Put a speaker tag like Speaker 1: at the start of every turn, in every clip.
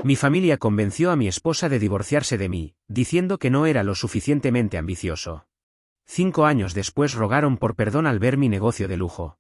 Speaker 1: Mi familia convenció a mi esposa de divorciarse de mí, diciendo que no era lo suficientemente ambicioso. 5 años después rogaron por perdón al ver mi negocio de lujo.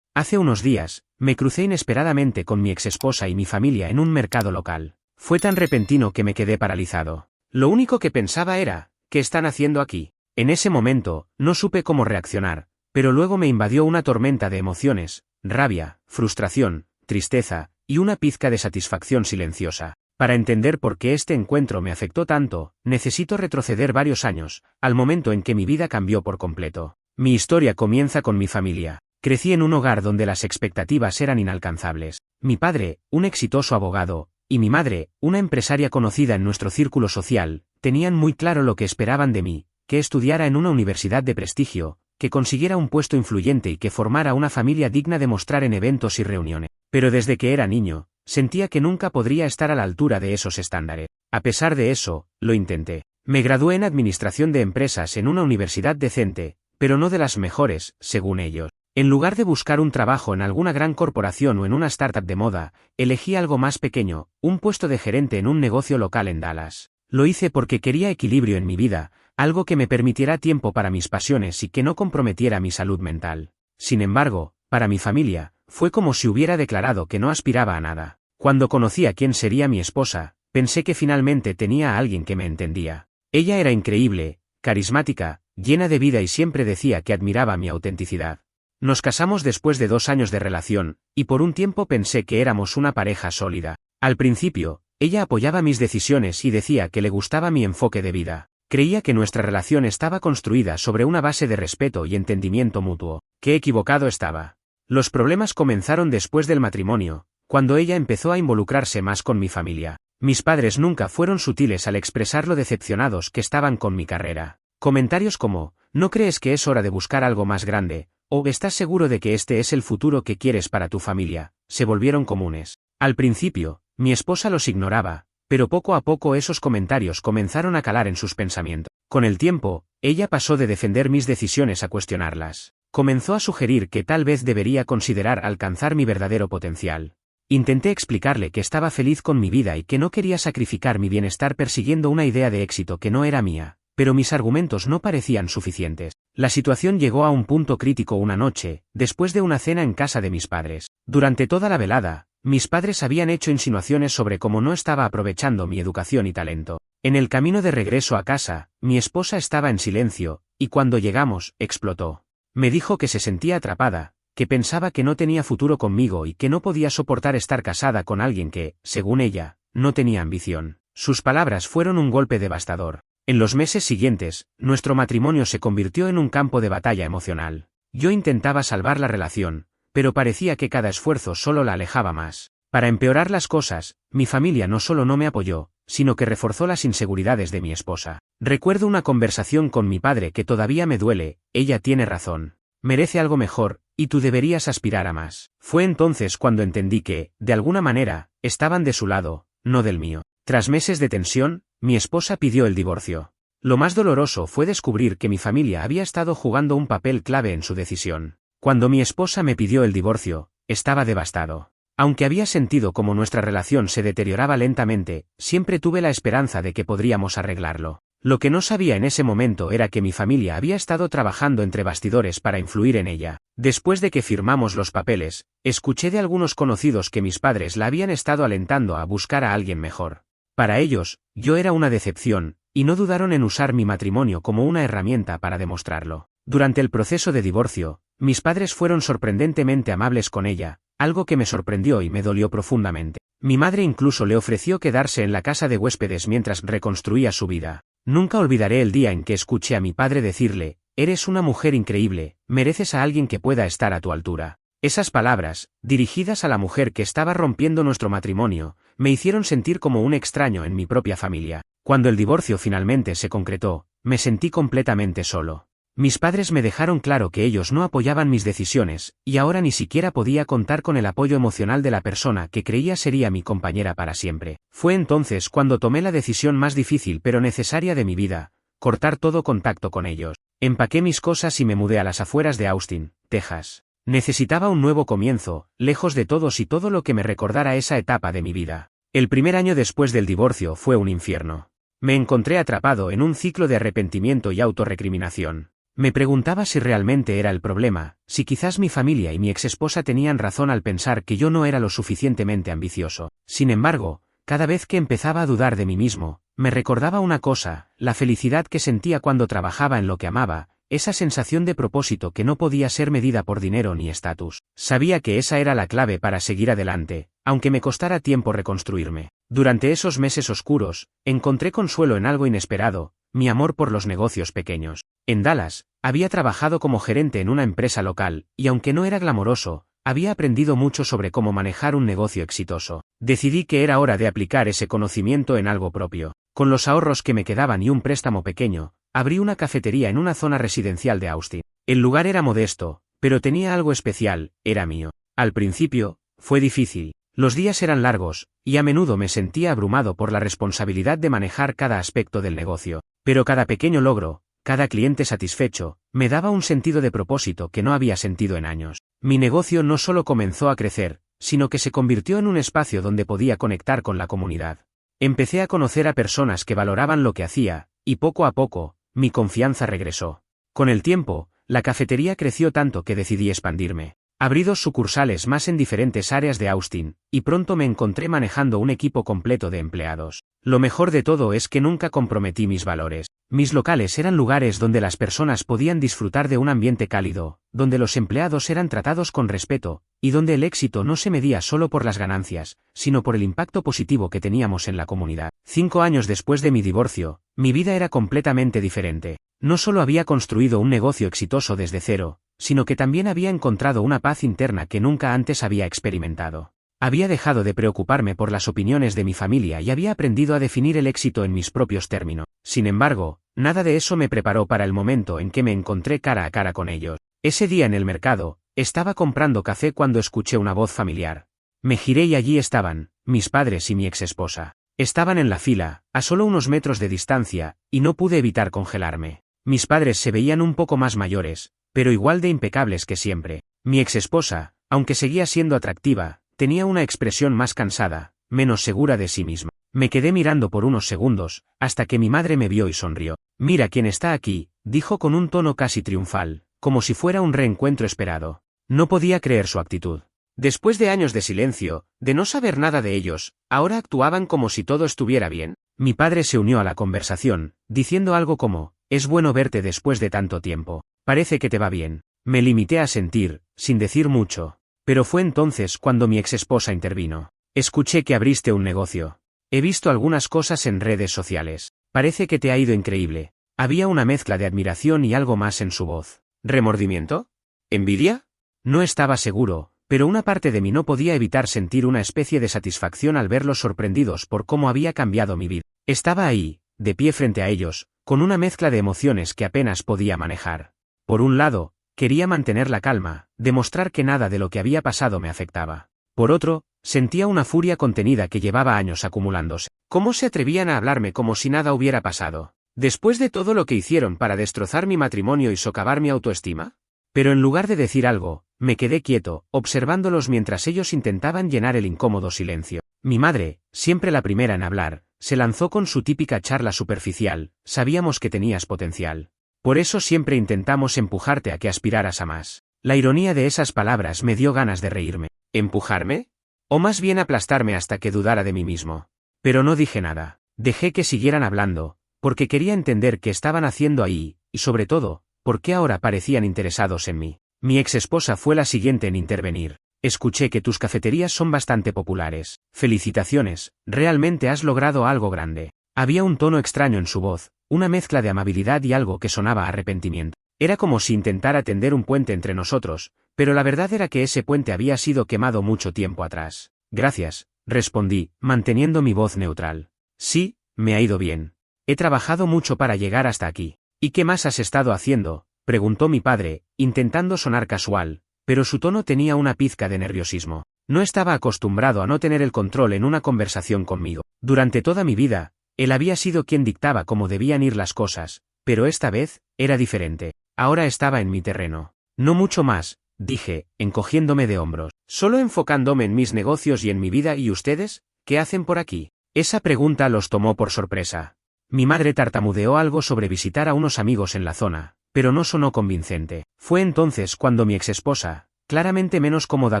Speaker 1: Hace unos días, me crucé inesperadamente con mi exesposa y mi familia en un mercado local. Fue tan repentino que me quedé paralizado. Lo único que pensaba era, ¿qué están haciendo aquí? En ese momento, no supe cómo reaccionar, pero luego me invadió una tormenta de emociones, rabia, frustración, tristeza, y una pizca de satisfacción silenciosa. Para entender por qué este encuentro me afectó tanto, necesito retroceder varios años, al momento en que mi vida cambió por completo. Mi historia comienza con mi familia. Crecí en un hogar donde las expectativas eran inalcanzables. Mi padre, un exitoso abogado, y mi madre, una empresaria conocida en nuestro círculo social, tenían muy claro lo que esperaban de mí, que estudiara en una universidad de prestigio, que consiguiera un puesto influyente y que formara una familia digna de mostrar en eventos y reuniones. Pero desde que era niño, sentía que nunca podría estar a la altura de esos estándares. A pesar de eso, lo intenté. Me gradué en Administración de Empresas en una universidad decente, pero no de las mejores, según ellos. En lugar de buscar un trabajo en alguna gran corporación o en una startup de moda, elegí algo más pequeño, un puesto de gerente en un negocio local en Dallas. Lo hice porque quería equilibrio en mi vida, algo que me permitiera tiempo para mis pasiones y que no comprometiera mi salud mental. Sin embargo, para mi familia, fue como si hubiera declarado que no aspiraba a nada. Cuando conocí a quién sería mi esposa, pensé que finalmente tenía a alguien que me entendía. Ella era increíble, carismática, llena de vida y siempre decía que admiraba mi autenticidad. Nos casamos después de 2 años de relación, y por un tiempo pensé que éramos una pareja sólida. Al principio, ella apoyaba mis decisiones y decía que le gustaba mi enfoque de vida. Creía que nuestra relación estaba construida sobre una base de respeto y entendimiento mutuo. Qué equivocado estaba. Los problemas comenzaron después del matrimonio, cuando ella empezó a involucrarse más con mi familia. Mis padres nunca fueron sutiles al expresar lo decepcionados que estaban con mi carrera. Comentarios como, ¿no crees que es hora de buscar algo más grande? O ¿estás seguro de que este es el futuro que quieres para tu familia? Se volvieron comunes. Al principio, mi esposa los ignoraba, pero poco a poco esos comentarios comenzaron a calar en sus pensamientos. Con el tiempo, ella pasó de defender mis decisiones a cuestionarlas. Comenzó a sugerir que tal vez debería considerar alcanzar mi verdadero potencial. Intenté explicarle que estaba feliz con mi vida y que no quería sacrificar mi bienestar persiguiendo una idea de éxito que no era mía, pero mis argumentos no parecían suficientes. La situación llegó a un punto crítico una noche, después de una cena en casa de mis padres. Durante toda la velada, mis padres habían hecho insinuaciones sobre cómo no estaba aprovechando mi educación y talento. En el camino de regreso a casa, mi esposa estaba en silencio, y cuando llegamos, explotó. Me dijo que se sentía atrapada, que pensaba que no tenía futuro conmigo y que no podía soportar estar casada con alguien que, según ella, no tenía ambición. Sus palabras fueron un golpe devastador. En los meses siguientes, nuestro matrimonio se convirtió en un campo de batalla emocional. Yo intentaba salvar la relación, pero parecía que cada esfuerzo solo la alejaba más. Para empeorar las cosas, mi familia no solo no me apoyó, sino que reforzó las inseguridades de mi esposa. Recuerdo una conversación con mi padre que todavía me duele: ella tiene razón. Merece algo mejor, y tú deberías aspirar a más. Fue entonces cuando entendí que, de alguna manera, estaban de su lado, no del mío. Tras meses de tensión, mi esposa pidió el divorcio. Lo más doloroso fue descubrir que mi familia había estado jugando un papel clave en su decisión. Cuando mi esposa me pidió el divorcio, estaba devastado. Aunque había sentido como nuestra relación se deterioraba lentamente, siempre tuve la esperanza de que podríamos arreglarlo. Lo que no sabía en ese momento era que mi familia había estado trabajando entre bastidores para influir en ella. Después de que firmamos los papeles, escuché de algunos conocidos que mis padres la habían estado alentando a buscar a alguien mejor. Para ellos, yo era una decepción, y no dudaron en usar mi matrimonio como una herramienta para demostrarlo. Durante el proceso de divorcio, mis padres fueron sorprendentemente amables con ella, algo que me sorprendió y me dolió profundamente. Mi madre incluso le ofreció quedarse en la casa de huéspedes mientras reconstruía su vida. Nunca olvidaré el día en que escuché a mi padre decirle: «Eres una mujer increíble, mereces a alguien que pueda estar a tu altura». Esas palabras, dirigidas a la mujer que estaba rompiendo nuestro matrimonio, me hicieron sentir como un extraño en mi propia familia. Cuando el divorcio finalmente se concretó, me sentí completamente solo. Mis padres me dejaron claro que ellos no apoyaban mis decisiones, y ahora ni siquiera podía contar con el apoyo emocional de la persona que creía sería mi compañera para siempre. Fue entonces cuando tomé la decisión más difícil pero necesaria de mi vida: cortar todo contacto con ellos. Empaqué mis cosas y me mudé a las afueras de Austin, Texas. Necesitaba un nuevo comienzo, lejos de todos y todo lo que me recordara esa etapa de mi vida. El primer año después del divorcio fue un infierno. Me encontré atrapado en un ciclo de arrepentimiento y autorrecriminación. Me preguntaba si realmente era el problema, si quizás mi familia y mi exesposa tenían razón al pensar que yo no era lo suficientemente ambicioso. Sin embargo, cada vez que empezaba a dudar de mí mismo, me recordaba una cosa, la felicidad que sentía cuando trabajaba en lo que amaba, esa sensación de propósito que no podía ser medida por dinero ni estatus. Sabía que esa era la clave para seguir adelante, aunque me costara tiempo reconstruirme. Durante esos meses oscuros, encontré consuelo en algo inesperado, mi amor por los negocios pequeños. En Dallas, había trabajado como gerente en una empresa local, y aunque no era glamoroso, había aprendido mucho sobre cómo manejar un negocio exitoso. Decidí que era hora de aplicar ese conocimiento en algo propio. Con los ahorros que me quedaban y un préstamo pequeño, abrí una cafetería en una zona residencial de Austin. El lugar era modesto, pero tenía algo especial, era mío. Al principio, fue difícil. Los días eran largos, y a menudo me sentía abrumado por la responsabilidad de manejar cada aspecto del negocio. Pero cada pequeño logro, cada cliente satisfecho, me daba un sentido de propósito que no había sentido en años. Mi negocio no solo comenzó a crecer, sino que se convirtió en un espacio donde podía conectar con la comunidad. Empecé a conocer a personas que valoraban lo que hacía, y poco a poco, mi confianza regresó. Con el tiempo, la cafetería creció tanto que decidí expandirme. Abrí 2 sucursales más en diferentes áreas de Austin, y pronto me encontré manejando un equipo completo de empleados. Lo mejor de todo es que nunca comprometí mis valores. Mis locales eran lugares donde las personas podían disfrutar de un ambiente cálido, donde los empleados eran tratados con respeto, y donde el éxito no se medía solo por las ganancias, sino por el impacto positivo que teníamos en la comunidad. 5 años después de mi divorcio, mi vida era completamente diferente. No solo había construido un negocio exitoso desde cero, sino que también había encontrado una paz interna que nunca antes había experimentado. Había dejado de preocuparme por las opiniones de mi familia y había aprendido a definir el éxito en mis propios términos. Sin embargo, nada de eso me preparó para el momento en que me encontré cara a cara con ellos. Ese día en el mercado, estaba comprando café cuando escuché una voz familiar. Me giré y allí estaban, mis padres y mi exesposa. Estaban en la fila, a solo unos metros de distancia, y no pude evitar congelarme. Mis padres se veían un poco más mayores, pero igual de impecables que siempre. Mi exesposa, aunque seguía siendo atractiva, tenía una expresión más cansada, menos segura de sí misma. Me quedé mirando por unos segundos, hasta que mi madre me vio y sonrió. «Mira quién está aquí», dijo con un tono casi triunfal, como si fuera un reencuentro esperado. No podía creer su actitud. Después de años de silencio, de no saber nada de ellos, ahora actuaban como si todo estuviera bien. Mi padre se unió a la conversación, diciendo algo como, «Es bueno verte después de tanto tiempo. Parece que te va bien». Me limité a sentir, sin decir mucho. Pero fue entonces cuando mi exesposa intervino. «Escuché que abriste un negocio. He visto algunas cosas en redes sociales. Parece que te ha ido increíble». Había una mezcla de admiración y algo más en su voz. ¿Remordimiento? ¿Envidia? No estaba seguro, pero una parte de mí no podía evitar sentir una especie de satisfacción al verlos sorprendidos por cómo había cambiado mi vida. Estaba ahí, de pie frente a ellos, con una mezcla de emociones que apenas podía manejar. Por un lado, quería mantener la calma, demostrar que nada de lo que había pasado me afectaba. Por otro, sentía una furia contenida que llevaba años acumulándose. ¿Cómo se atrevían a hablarme como si nada hubiera pasado? Después de todo lo que hicieron para destrozar mi matrimonio y socavar mi autoestima. Pero en lugar de decir algo, me quedé quieto, observándolos mientras ellos intentaban llenar el incómodo silencio. Mi madre, siempre la primera en hablar, se lanzó con su típica charla superficial. «Sabíamos que tenías potencial. Por eso siempre intentamos empujarte a que aspiraras a más». La ironía de esas palabras me dio ganas de reírme. ¿Empujarme? O más bien aplastarme hasta que dudara de mí mismo. Pero no dije nada. Dejé que siguieran hablando, porque quería entender qué estaban haciendo ahí, y sobre todo, por qué ahora parecían interesados en mí. Mi exesposa fue la siguiente en intervenir. «Escuché que tus cafeterías son bastante populares. Felicitaciones, realmente has logrado algo grande». Había un tono extraño en su voz, una mezcla de amabilidad y algo que sonaba a arrepentimiento. Era como si intentara tender un puente entre nosotros, pero la verdad era que ese puente había sido quemado mucho tiempo atrás. «Gracias», respondí, manteniendo mi voz neutral. «Sí, me ha ido bien. He trabajado mucho para llegar hasta aquí». «¿Y qué más has estado haciendo?», preguntó mi padre, intentando sonar casual, pero su tono tenía una pizca de nerviosismo. No estaba acostumbrado a no tener el control en una conversación conmigo. Durante toda mi vida, él había sido quien dictaba cómo debían ir las cosas, pero esta vez, era diferente. Ahora estaba en mi terreno. «No mucho más», dije, encogiéndome de hombros. «Solo enfocándome en mis negocios y en mi vida. ¿Y ustedes? ¿Qué hacen por aquí? Esa pregunta los tomó por sorpresa. Mi madre tartamudeó algo sobre visitar a unos amigos en la zona, pero no sonó convincente. Fue entonces cuando mi exesposa, claramente menos cómoda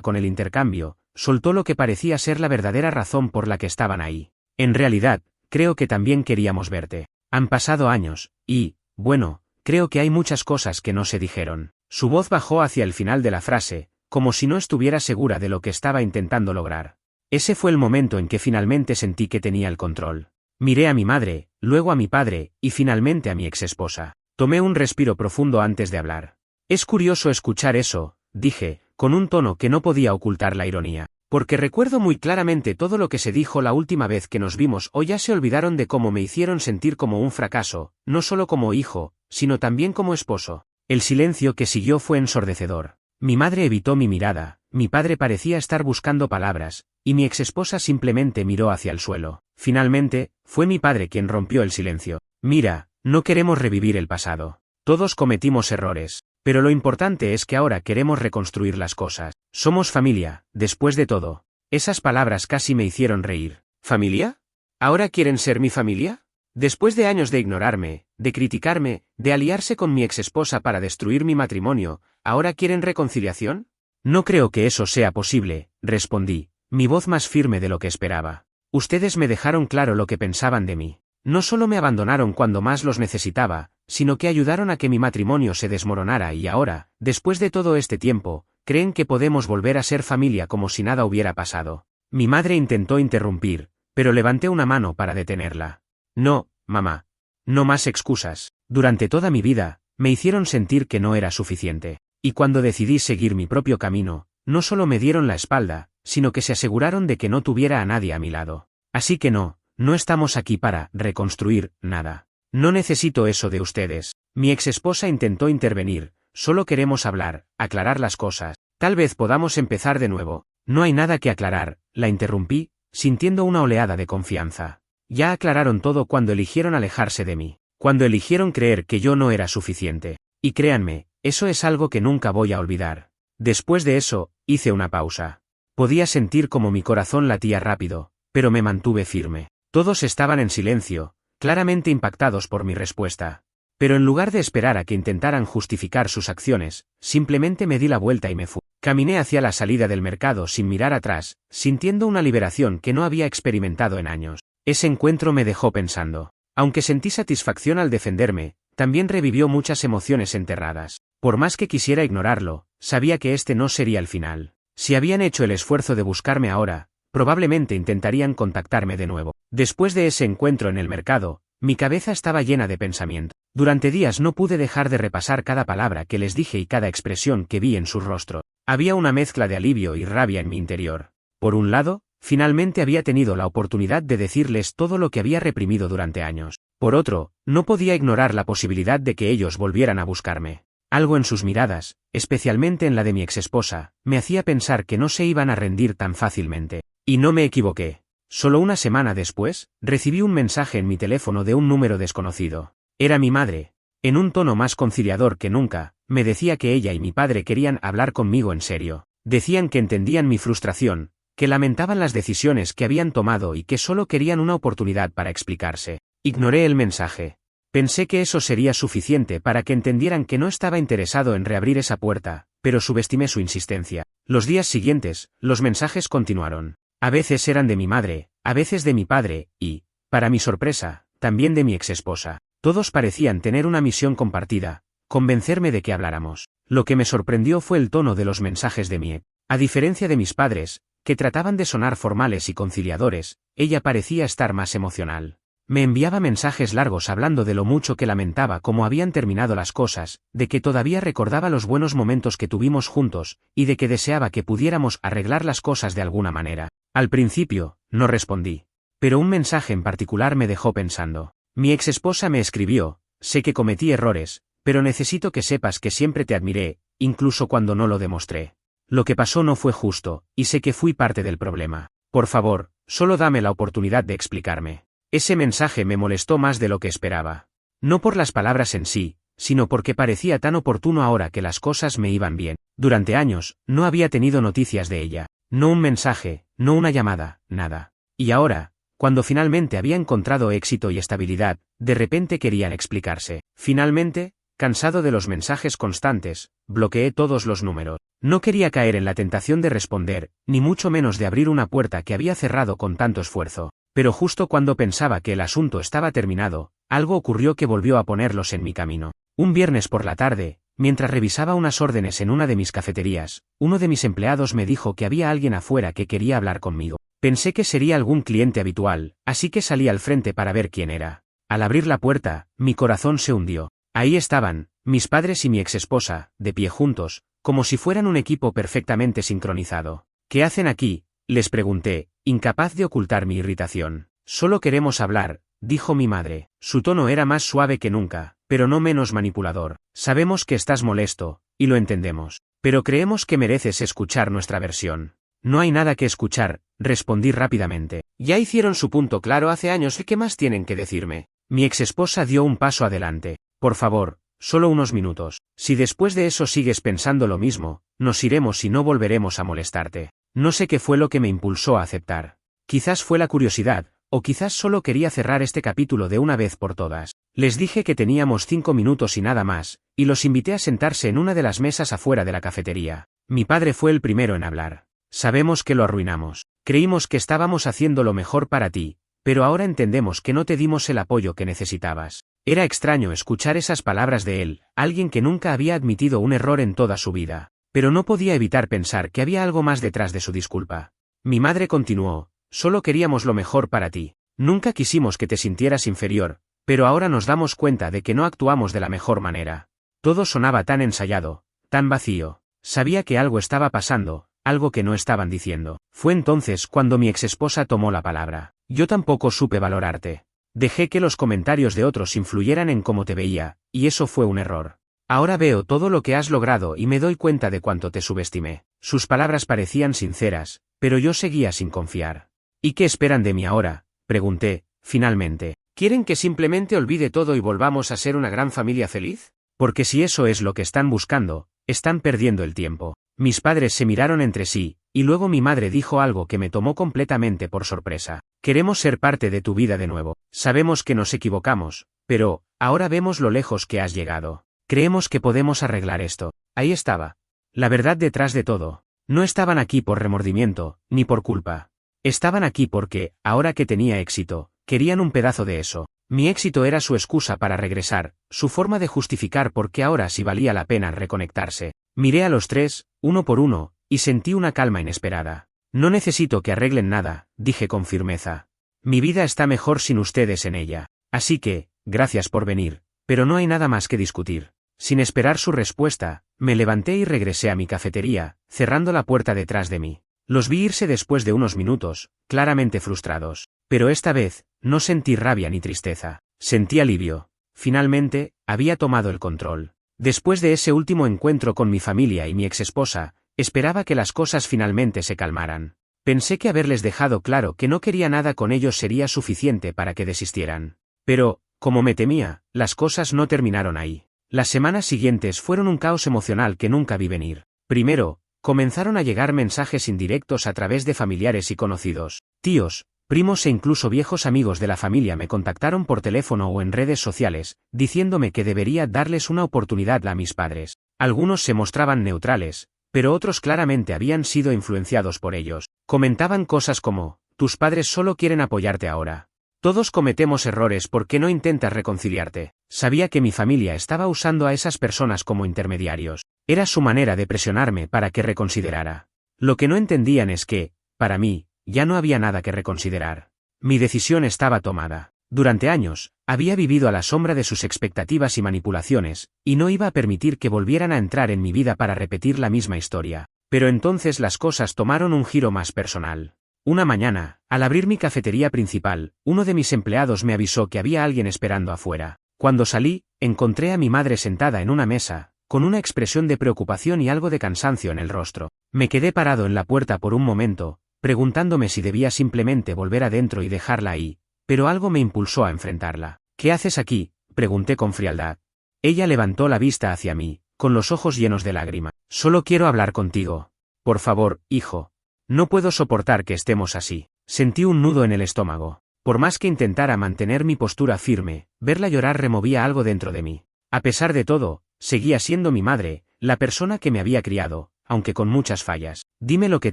Speaker 1: con el intercambio, soltó lo que parecía ser la verdadera razón por la que estaban ahí. En realidad, creo que también queríamos verte. Han pasado años, y, bueno, creo que hay muchas cosas que no se dijeron. Su voz bajó hacia el final de la frase, como si no estuviera segura de lo que estaba intentando lograr. Ese fue el momento en que finalmente sentí que tenía el control. Miré a mi madre, luego a mi padre, y finalmente a mi exesposa. Tomé un respiro profundo antes de hablar. Es curioso escuchar eso, dije, con un tono que no podía ocultar la ironía. Porque recuerdo muy claramente todo lo que se dijo la última vez que nos vimos, o ya se olvidaron de cómo me hicieron sentir como un fracaso, no solo como hijo, sino también como esposo. El silencio que siguió fue ensordecedor. Mi madre evitó mi mirada, mi padre parecía estar buscando palabras, y mi exesposa simplemente miró hacia el suelo. Finalmente, fue mi padre quien rompió el silencio. Mira, no queremos revivir el pasado. Todos cometimos errores, pero lo importante es que ahora queremos reconstruir las cosas. Somos familia, después de todo. Esas palabras casi me hicieron reír. ¿Familia? ¿Ahora quieren ser mi familia? Después de años de ignorarme, de criticarme, de aliarse con mi exesposa para destruir mi matrimonio, ¿ahora quieren reconciliación? No creo que eso sea posible, respondí, mi voz más firme de lo que esperaba. Ustedes me dejaron claro lo que pensaban de mí. No solo me abandonaron cuando más los necesitaba, sino que ayudaron a que mi matrimonio se desmoronara y ahora, después de todo este tiempo, creen que podemos volver a ser familia como si nada hubiera pasado. Mi madre intentó interrumpir, pero levanté una mano para detenerla. No, mamá. No más excusas. Durante toda mi vida, me hicieron sentir que no era suficiente. Y cuando decidí seguir mi propio camino, no solo me dieron la espalda, sino que se aseguraron de que no tuviera a nadie a mi lado. Así que no estamos aquí para reconstruir nada. No necesito eso de ustedes. Mi exesposa intentó intervenir, solo queremos hablar, aclarar las cosas. Tal vez podamos empezar de nuevo. No hay nada que aclarar, la interrumpí, sintiendo una oleada de confianza. Ya aclararon todo cuando eligieron alejarse de mí, cuando eligieron creer que yo no era suficiente. Y créanme, eso es algo que nunca voy a olvidar. Después de eso, hice una pausa. Podía sentir como mi corazón latía rápido, pero me mantuve firme. Todos estaban en silencio, claramente impactados por mi respuesta. Pero en lugar de esperar a que intentaran justificar sus acciones, simplemente me di la vuelta y me fui. Caminé hacia la salida del mercado sin mirar atrás, sintiendo una liberación que no había experimentado en años. Ese encuentro me dejó pensando. Aunque sentí satisfacción al defenderme, también revivió muchas emociones enterradas. Por más que quisiera ignorarlo, sabía que este no sería el final. Si habían hecho el esfuerzo de buscarme ahora, probablemente intentarían contactarme de nuevo. Después de ese encuentro en el mercado, mi cabeza estaba llena de pensamiento. Durante días no pude dejar de repasar cada palabra que les dije y cada expresión que vi en su rostro. Había una mezcla de alivio y rabia en mi interior. Por un lado, finalmente había tenido la oportunidad de decirles todo lo que había reprimido durante años. Por otro, no podía ignorar la posibilidad de que ellos volvieran a buscarme. Algo en sus miradas, especialmente en la de mi exesposa, me hacía pensar que no se iban a rendir tan fácilmente. Y no me equivoqué. Solo una semana después, recibí un mensaje en mi teléfono de un número desconocido. Era mi madre. En un tono más conciliador que nunca, me decía que ella y mi padre querían hablar conmigo en serio. Decían que entendían mi frustración, que lamentaban las decisiones que habían tomado y que solo querían una oportunidad para explicarse. Ignoré el mensaje. Pensé que eso sería suficiente para que entendieran que no estaba interesado en reabrir esa puerta, pero subestimé su insistencia. Los días siguientes, los mensajes continuaron. A veces eran de mi madre, a veces de mi padre, y, para mi sorpresa, también de mi exesposa. Todos parecían tener una misión compartida, convencerme de que habláramos. Lo que me sorprendió fue el tono de los mensajes de mi ex. A diferencia de mis padres, que trataban de sonar formales y conciliadores, ella parecía estar más emocional. Me enviaba mensajes largos hablando de lo mucho que lamentaba cómo habían terminado las cosas, de que todavía recordaba los buenos momentos que tuvimos juntos, y de que deseaba que pudiéramos arreglar las cosas de alguna manera. Al principio, no respondí. Pero un mensaje en particular me dejó pensando. Mi exesposa me escribió: sé que cometí errores, pero necesito que sepas que siempre te admiré, incluso cuando no lo demostré. Lo que pasó no fue justo, y sé que fui parte del problema. Por favor, solo dame la oportunidad de explicarme. Ese mensaje me molestó más de lo que esperaba. No por las palabras en sí, sino porque parecía tan oportuno ahora que las cosas me iban bien. Durante años, no había tenido noticias de ella. No un mensaje, no una llamada, nada. Y ahora, cuando finalmente había encontrado éxito y estabilidad, de repente querían explicarse. Finalmente, cansado de los mensajes constantes, bloqueé todos los números. No quería caer en la tentación de responder, ni mucho menos de abrir una puerta que había cerrado con tanto esfuerzo. Pero justo cuando pensaba que el asunto estaba terminado, algo ocurrió que volvió a ponerlos en mi camino. Un viernes por la tarde, mientras revisaba unas órdenes en una de mis cafeterías, uno de mis empleados me dijo que había alguien afuera que quería hablar conmigo. Pensé que sería algún cliente habitual, así que salí al frente para ver quién era. Al abrir la puerta, mi corazón se hundió. Ahí estaban, mis padres y mi exesposa, de pie juntos, como si fueran un equipo perfectamente sincronizado. ¿Qué hacen aquí?, les pregunté, incapaz de ocultar mi irritación. Solo queremos hablar, dijo mi madre. Su tono era más suave que nunca, pero no menos manipulador. Sabemos que estás molesto, y lo entendemos. Pero creemos que mereces escuchar nuestra versión. No hay nada que escuchar, respondí rápidamente. Ya hicieron su punto claro hace años y ¿qué más tienen que decirme? Mi exesposa dio un paso adelante. Por favor, solo unos minutos. Si después de eso sigues pensando lo mismo, nos iremos y no volveremos a molestarte. No sé qué fue lo que me impulsó a aceptar. Quizás fue la curiosidad, o quizás solo quería cerrar este capítulo de una vez por todas. Les dije que teníamos 5 minutos y nada más, y los invité a sentarse en una de las mesas afuera de la cafetería. Mi padre fue el primero en hablar. Sabemos que lo arruinamos. Creímos que estábamos haciendo lo mejor para ti, pero ahora entendemos que no te dimos el apoyo que necesitabas. Era extraño escuchar esas palabras de él, alguien que nunca había admitido un error en toda su vida. Pero no podía evitar pensar que había algo más detrás de su disculpa. Mi madre continuó, solo queríamos lo mejor para ti. Nunca quisimos que te sintieras inferior, pero ahora nos damos cuenta de que no actuamos de la mejor manera. Todo sonaba tan ensayado, tan vacío. Sabía que algo estaba pasando, algo que no estaban diciendo. Fue entonces cuando mi exesposa tomó la palabra. Yo tampoco supe valorarte. Dejé que los comentarios de otros influyeran en cómo te veía, y eso fue un error. Ahora veo todo lo que has logrado y me doy cuenta de cuánto te subestimé. Sus palabras parecían sinceras, pero yo seguía sin confiar. ¿Y qué esperan de mí ahora?, pregunté, finalmente. ¿Quieren que simplemente olvide todo y volvamos a ser una gran familia feliz? Porque si eso es lo que están buscando, están perdiendo el tiempo. Mis padres se miraron entre sí, y luego mi madre dijo algo que me tomó completamente por sorpresa. Queremos ser parte de tu vida de nuevo. Sabemos que nos equivocamos, pero, ahora vemos lo lejos que has llegado. Creemos que podemos arreglar esto. Ahí estaba. La verdad detrás de todo. No estaban aquí por remordimiento, ni por culpa. Estaban aquí porque, ahora que tenía éxito, querían un pedazo de eso. Mi éxito era su excusa para regresar, su forma de justificar por qué ahora sí valía la pena reconectarse. Miré a los tres, uno por uno, y sentí una calma inesperada. No necesito que arreglen nada, dije con firmeza. Mi vida está mejor sin ustedes en ella. Así que, gracias por venir, pero no hay nada más que discutir. Sin esperar su respuesta, me levanté y regresé a mi cafetería, cerrando la puerta detrás de mí. Los vi irse después de unos minutos, claramente frustrados. Pero esta vez, no sentí rabia ni tristeza. Sentí alivio. Finalmente, había tomado el control. Después de ese último encuentro con mi familia y mi exesposa, esperaba que las cosas finalmente se calmaran. Pensé que haberles dejado claro que no quería nada con ellos sería suficiente para que desistieran. Pero, como me temía, las cosas no terminaron ahí. Las semanas siguientes fueron un caos emocional que nunca vi venir. Primero, comenzaron a llegar mensajes indirectos a través de familiares y conocidos. Tíos, primos e incluso viejos amigos de la familia me contactaron por teléfono o en redes sociales, diciéndome que debería darles una oportunidad a mis padres. Algunos se mostraban neutrales, pero otros claramente habían sido influenciados por ellos. Comentaban cosas como, tus padres solo quieren apoyarte ahora. Todos cometemos errores, ¿por qué no intentas reconciliarte? Sabía que mi familia estaba usando a esas personas como intermediarios. Era su manera de presionarme para que reconsiderara. Lo que no entendían es que, para mí, ya no había nada que reconsiderar. Mi decisión estaba tomada. Durante años, había vivido a la sombra de sus expectativas y manipulaciones, y no iba a permitir que volvieran a entrar en mi vida para repetir la misma historia. Pero entonces las cosas tomaron un giro más personal. Una mañana, al abrir mi cafetería principal, uno de mis empleados me avisó que había alguien esperando afuera. Cuando salí, encontré a mi madre sentada en una mesa, con una expresión de preocupación y algo de cansancio en el rostro. Me quedé parado en la puerta por un momento, preguntándome si debía simplemente volver adentro y dejarla ahí, pero algo me impulsó a enfrentarla. ¿Qué haces aquí?, pregunté con frialdad. Ella levantó la vista hacia mí, con los ojos llenos de lágrimas. Solo quiero hablar contigo. Por favor, hijo. No puedo soportar que estemos así. Sentí un nudo en el estómago. Por más que intentara mantener mi postura firme, verla llorar removía algo dentro de mí. A pesar de todo, seguía siendo mi madre, la persona que me había criado, aunque con muchas fallas. Dime lo que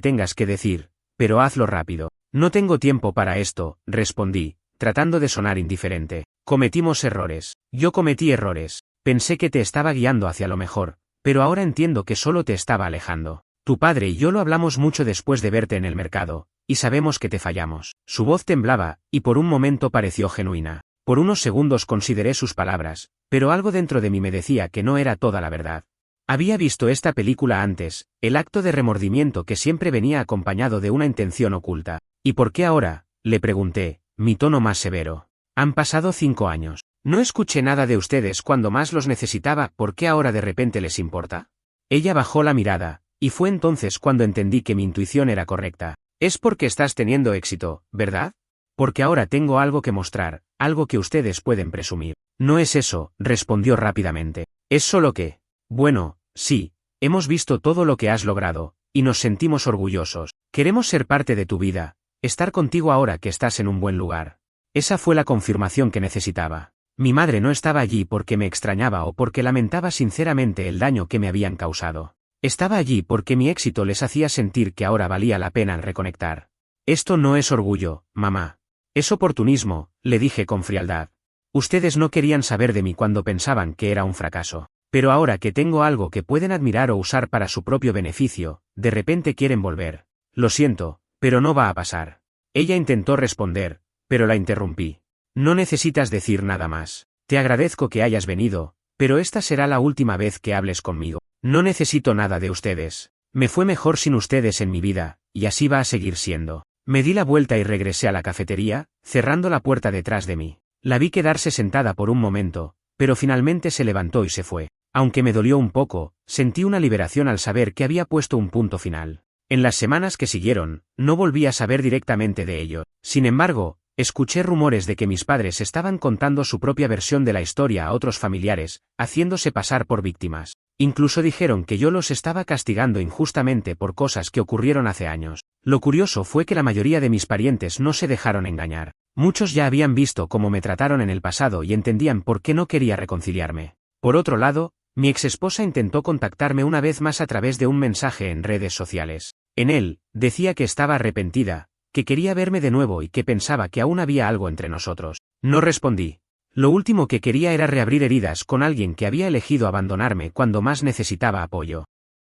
Speaker 1: tengas que decir, pero hazlo rápido. No tengo tiempo para esto, respondí, tratando de sonar indiferente. Cometimos errores. Yo cometí errores. Pensé que te estaba guiando hacia lo mejor, pero ahora entiendo que solo te estaba alejando. Tu padre y yo lo hablamos mucho después de verte en el mercado, y sabemos que te fallamos. Su voz temblaba, y por un momento pareció genuina. Por unos segundos consideré sus palabras, pero algo dentro de mí me decía que no era toda la verdad. Había visto esta película antes, el acto de remordimiento que siempre venía acompañado de una intención oculta. ¿Y por qué ahora?, le pregunté, mi tono más severo. Han pasado 5 años. No escuché nada de ustedes cuando más los necesitaba, ¿por qué ahora de repente les importa? Ella bajó la mirada, y fue entonces cuando entendí que mi intuición era correcta. Es porque estás teniendo éxito, ¿verdad? Porque ahora tengo algo que mostrar, algo que ustedes pueden presumir. No es eso, respondió rápidamente. Es solo que... Bueno, sí, hemos visto todo lo que has logrado, y nos sentimos orgullosos. Queremos ser parte de tu vida, estar contigo ahora que estás en un buen lugar. Esa fue la confirmación que necesitaba. Mi madre no estaba allí porque me extrañaba o porque lamentaba sinceramente el daño que me habían causado. Estaba allí porque mi éxito les hacía sentir que ahora valía la pena reconectar. Esto no es orgullo, mamá. Es oportunismo, le dije con frialdad. Ustedes no querían saber de mí cuando pensaban que era un fracaso. Pero ahora que tengo algo que pueden admirar o usar para su propio beneficio, de repente quieren volver. Lo siento, pero no va a pasar. Ella intentó responder, pero la interrumpí. No necesitas decir nada más. Te agradezco que hayas venido, pero esta será la última vez que hables conmigo. No necesito nada de ustedes. Me fue mejor sin ustedes en mi vida, y así va a seguir siendo. Me di la vuelta y regresé a la cafetería, cerrando la puerta detrás de mí. La vi quedarse sentada por un momento, pero finalmente se levantó y se fue. Aunque me dolió un poco, sentí una liberación al saber que había puesto un punto final. En las semanas que siguieron, no volví a saber directamente de ello. Sin embargo, escuché rumores de que mis padres estaban contando su propia versión de la historia a otros familiares, haciéndose pasar por víctimas. Incluso dijeron que yo los estaba castigando injustamente por cosas que ocurrieron hace años. Lo curioso fue que la mayoría de mis parientes no se dejaron engañar. Muchos ya habían visto cómo me trataron en el pasado y entendían por qué no quería reconciliarme. Por otro lado, mi exesposa intentó contactarme una vez más a través de un mensaje en redes sociales. En él, decía que estaba arrepentida, que quería verme de nuevo y que pensaba que aún había algo entre nosotros. No respondí. Lo último que quería era reabrir heridas con alguien que había elegido abandonarme cuando más necesitaba apoyo.